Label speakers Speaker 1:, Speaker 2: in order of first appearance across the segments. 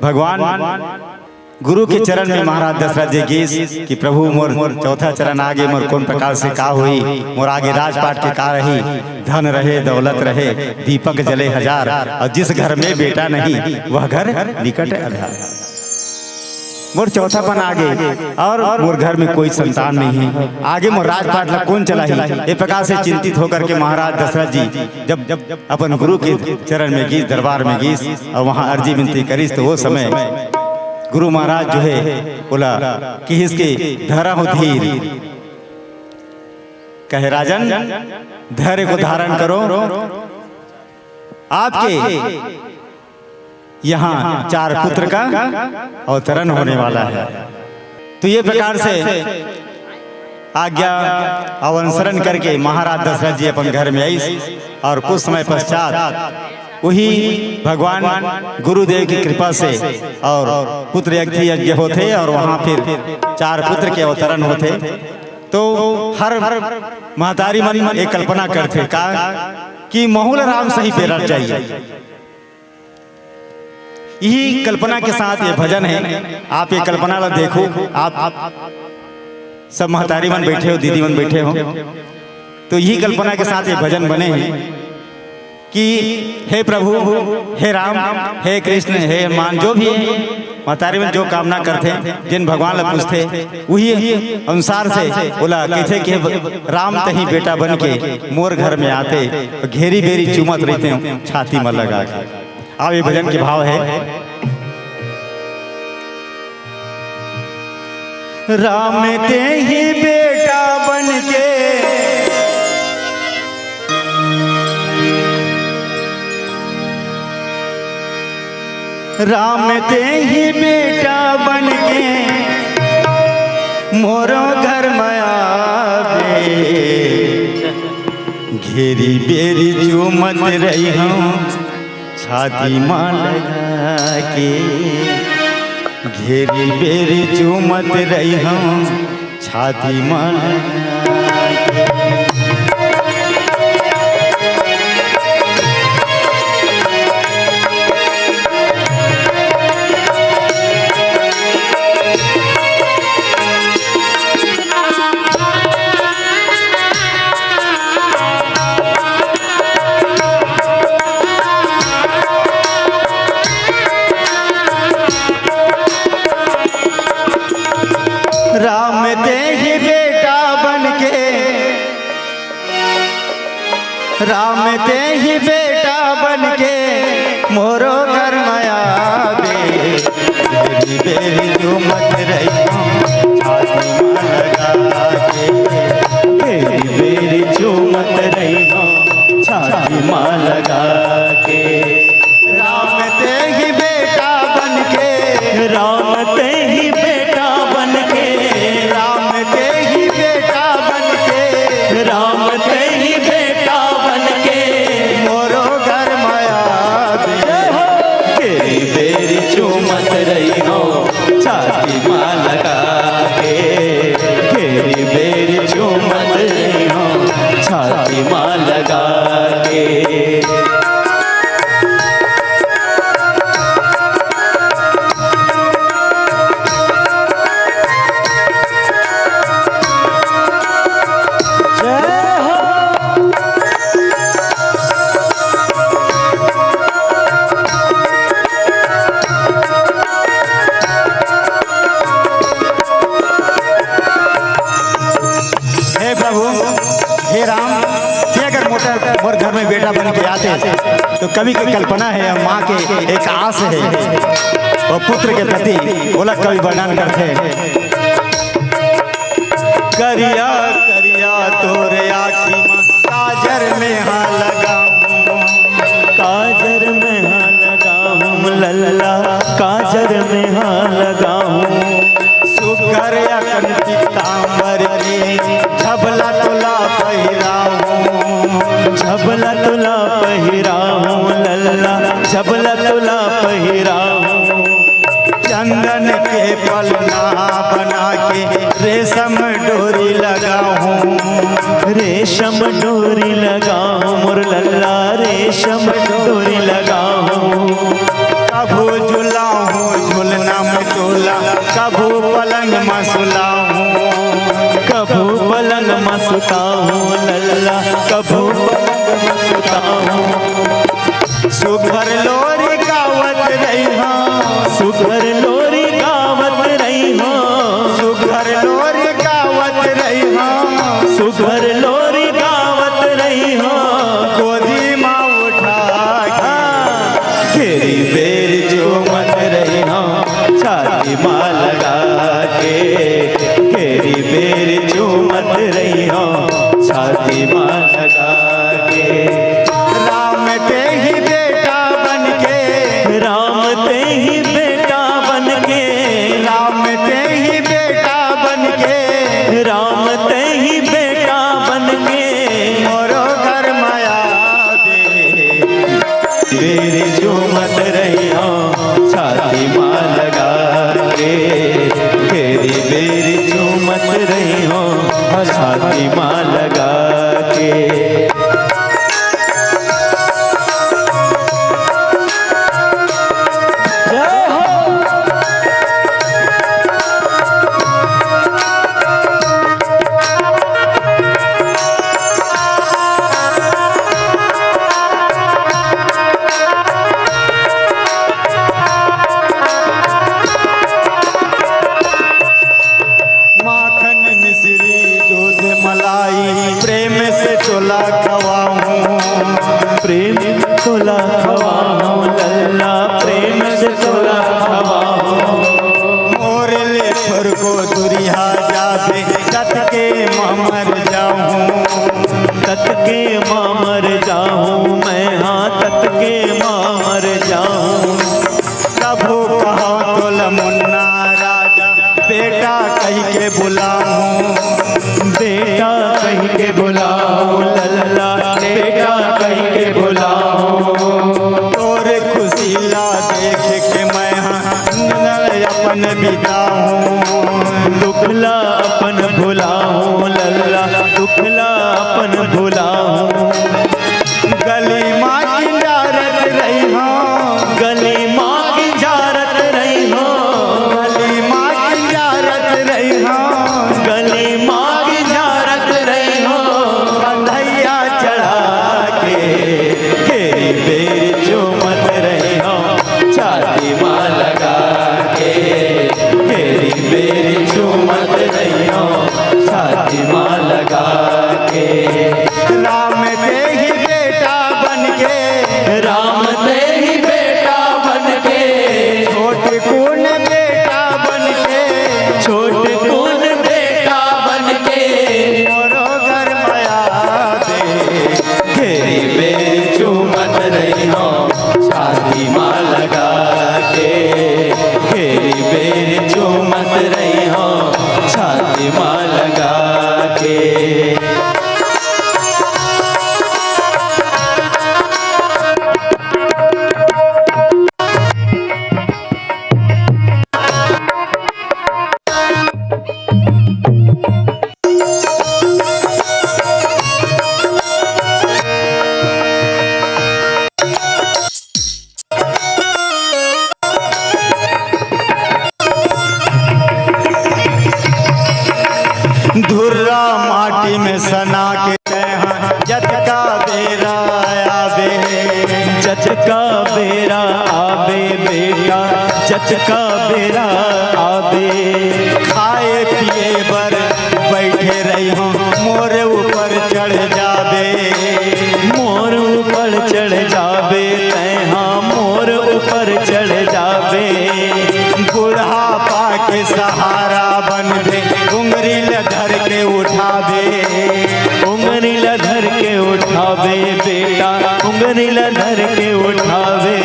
Speaker 1: भगवान गुरु के चरण में महाराज दशरथ जी गीस कि प्रभु मोर चौथा चरण आगे मोर कौन प्रकार से का हुई, मोर आगे राजपाट के का रही, धन रहे दौलत रहे दीपक जले हजार, और जिस घर में बेटा नहीं वह घर निकट आधार। मोर चौथापन आगे और मोर घर में कोई संतान नहीं है, आगे मोर राजपाट ला कौन चलाही। ये प्रकार से चिंतित होकर के महाराज दशरथ जी जब अपन गुरु के चरण में गीस, दरबार में गीस और वहाँ अर्जी विनती करीस, तो वो समय गुरु महाराज जो है बोला कि इसके धरा हो धीर, कहे राजन धैर्य को धारण करो, आपके यहाँ 4 पुत्र का अवतरण होने वाला है। तो ये प्रकार से आज्ञा अवसरण करके महाराज दशरथ जी अपन घर में आई, और कुछ समय पश्चात वही भगवान गुरुदेव की कृपा से और पुत्र यज्ञ होते, और वहाँ फिर 4 पुत्र के अवतरण होते। तो हर महतारी मन एक कल्पना करते का कि महुल राम सही पेरल चाहिए। यही कल्पना के साथ ये भजन है। आप ये कल्पना ला देखो, आप सब महतारी मन बैठे हो, दीदी मन बैठे हो, तो यही कल्पना के साथ ये भजन बने हैं कि हे प्रभु, हे राम, हे कृष्ण, हे हनुमान, जो भी महतारी में जो कामना करते जिन भगवान ला पूछते वही अनुसार से बोला कहते कि राम तही बेटा बन के मोर घर में आते, घेरी बेरी चुमत रहते छाती में लगा के। अब ये भजन के भाव है, राम ते ही बेटा बन के राम ते ही बेटा बन के मोरो घर में आवे, घेरी बेरी चुमत रही हूँ छाती मां लगा के, घेरी बेरी चुमत रही हूँ छाती मां लगा के। राम ते ही बेटा बन के, राम ते ही बेटा बन के मोरो घर में आवे, बेरी बेरी चुमत रही छाती मां लगा के, बेरी बेरी चुमत रही छाती मां लगा के। राम ते ही बेटा बन के, राम ते ही बेटा बन के, राम ते ही बेटा बन के, राम ते ही बेटा बन के मोरो घर में आवे, घेरी बेरी चुमत रही हो छाती मां लगा के, घेरी बेरी चुमत रही हो छाती मां लगा के। मोर घर में बेटा बन के आते, तो कवि की कल्पना है, माँ के एक आस है, और पुत्र के प्रति बोला कवि वर्णन करते करिया करिया तोरे आँखी काजर में हाँ लगाऊं, काजर में हाँ लगाऊं लल्ला, काजर में हाँ लगाऊं, सुगर अकन पीतांबर के झबला तुला पहिराऊं, झबला तुला पहिराऊं लल्ला, झबला तुला पहिराऊं, चंदन के पलना बना के रेशम डोरी लगाऊं, रेशम डोरी लगाऊं मोर लल्ला,
Speaker 2: रेशम डोरी लगाऊं,
Speaker 1: कभू झुलाऊं झुलना में तोला, कभू पलंग में सुलाऊं,
Speaker 2: कभू पलंग में सुताऊं लल्ला, कभू पलंग में सुताऊं।
Speaker 1: सुघर लोरी गावत रही हाँ,
Speaker 2: सुघर लोरी गावत रही हो,
Speaker 1: सुघर लोरी गावत रही हाँ,
Speaker 2: सुघर लोरी गावत रही हो।
Speaker 1: गोदी माँ उठा
Speaker 2: घेरी बेर जो मत रही हो, छाती माँ लगा के, घेरी बेर जो मत रही हो, छाती माँ लगा के।
Speaker 1: राम ते ही बेटा बनके,
Speaker 2: राम ते ही बेटा बनके,
Speaker 1: राम ते ही बेटा बनके,
Speaker 2: राम ते ही बेटा बनके।
Speaker 1: मोरो घर माया दे,
Speaker 2: बेर जो मत रही हो, छाती माँ लगा के, घेरी बेर जो मत रही हो, छाती माँ लगा के। जय हो।
Speaker 1: माखन मिश्री दूध मलाई, प्रेम से चोला खवाऊं,
Speaker 2: प्रेम तोला खवाऊं लल्ला, प्रेम से तोला खवाऊं।
Speaker 1: मोर ले थोर को दुरिहा जाबे, तत के ममर जाऊं,
Speaker 2: तत के माँ मर जाऊं मैं, हाँ तत के माँ मर जाऊं।
Speaker 1: कभू कहो तोल मुन्ना राजा, बेटा कही के बुलाऊं,
Speaker 2: बेटा कहीं के बुलाऊं लल्ला, बेटा कहीं के बुलाऊं।
Speaker 1: तोरे खुशीला देख के मैं नल अपन बिताऊं,
Speaker 2: दुखला अपन भुलाऊं लल्ला, दुखला अपन भुलाऊं।
Speaker 1: गली माँ की डारत रही हाँ,
Speaker 2: गली माँ की जारत रही हो,
Speaker 1: गली माँ की डारत रही हाँ,
Speaker 2: गली माँ की जारत रही हो।
Speaker 1: बंधैया चढ़ा
Speaker 2: के घेरी बेर जो मत रही हो, छाती माँ लगा के, घेरी बेर जो मत रही हो, छाती माँ लगा के।
Speaker 1: राम ते ही बेटा बनके,
Speaker 2: राम ते ही बेटा बनके,
Speaker 1: छोट कून बेटा बनके,
Speaker 2: छोट कून बेटा बनके।
Speaker 1: मोरो घर माया दे,
Speaker 2: घेरी बेर जो मत रही हो, छाती माँ लगा के, घेरी बेर जो मत रही हो, छाती माँ लगा के।
Speaker 1: धुर्रा माटी में सना के कहाँ, जटका बेरा आवे,
Speaker 2: चचका बेरा आवे बेटा, चचका बेरा आवे।
Speaker 1: खाए पिए बर बैठे रही हूँ, मोरे ऊपर चढ़ जावे,
Speaker 2: मोर ऊपर चढ़ जावे तैहा, मोर ऊपर चढ़ जावे।
Speaker 1: बुढ़ापा के सहारा बन दे, उंगली धर के उठावे,
Speaker 2: उंगली धर के उठावे बेटा, उंगली धर के उठावे।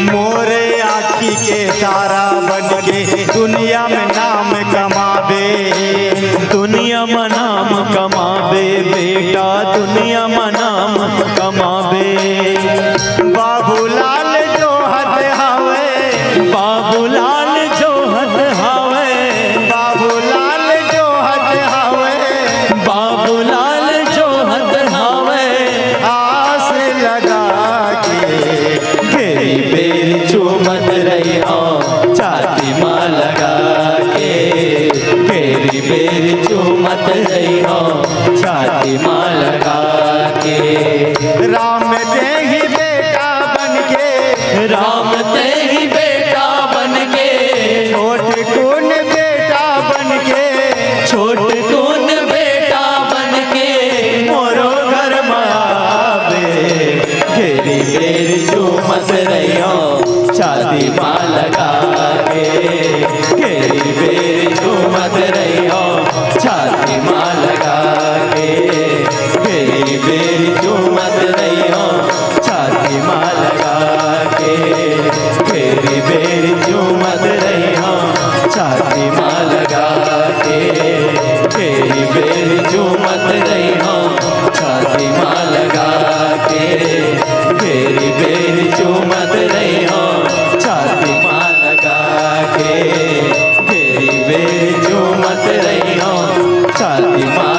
Speaker 1: मोरे आँखी के तारा बन के दुनिया में नाम कमावे,
Speaker 2: दुनिया में नाम कमावे बेटा, दुनिया में नाम कमावे।
Speaker 1: बाबूलाल जो हथ हवे,
Speaker 2: बाबूलाल जो हथ हावे,
Speaker 1: बाबूलाल जो हथ हवे,
Speaker 2: बाबूलाल जो हथ हावे।
Speaker 1: आस लगा
Speaker 2: बेर चूमत रही हो छाती माँ लगा के।
Speaker 1: राम ते ही बेटा बनके,
Speaker 2: राम ते ही बेटा बन के,
Speaker 1: छोट कौन बेटा बनके,
Speaker 2: छोट कौन बेटा बन के मोरो घर मावे। घेरी बेर चूमत रही हो छाती माँ लगा के। घेरी बेर चूमत रही हो छाती माँ लगा के। घेरी बेर चूमत रही हो छाती माँ लगा के। घेरी बेर चूमत रही हो छाती माँ लगा के। घेरी बेर चूमत रही हो छाती माँ लगा के। घेरी बेर चूमत रही हो छाती माँ लगा के। घेरी बेर चूमत रही हो छाती माँ